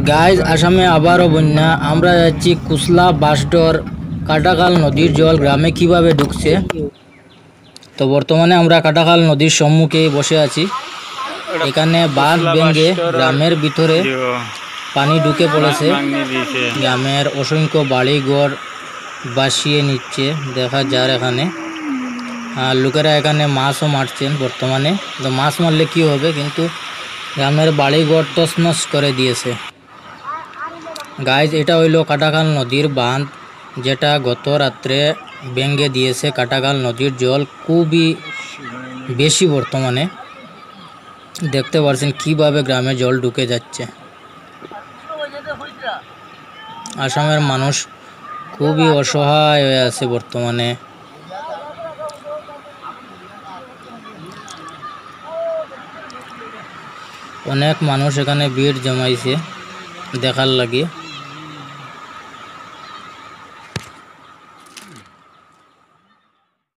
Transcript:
Guys আসামে আবারও বন্যা। আমরা যাচ্ছি কুসলা বাসডর কাটাখাল নদীর জল গ্রামে কিভাবে ঢুকছে। তো বর্তমানে আমরা কাটাখাল নদীর সম্মুখে বসে আছি। এখানে বাঁধ ভেঙে গ্রামের ভিতরে পানি ঢুকে পড়েছে। গ্রামের অসংখ্য বাড়িঘর ভাসিয়ে নিচ্ছে দেখা যায় এখানে। আর লোকেরা এখানে মাছও মারছেন বর্তমানে। তো মাছ মারলে কি হবে, কিন্তু গ্রামের বাড়িঘর তছনছ করে দিয়েছে। গাইজ এটা হইল কাটাখাল নদীর বাঁধ, যেটা গত রাত্রে ভেঙে দিয়েছে। কাটাখাল নদীর জল খুবই বেশি বর্তমানে। দেখতে পাচ্ছেন কিভাবে গ্রামে জল ঢুকে যাচ্ছে। আসামের মানুষ খুবই অসহায় হয়ে আছে বর্তমানে। অনেক মানুষ এখানে ভিড় জমাইছে দেখার লাগে।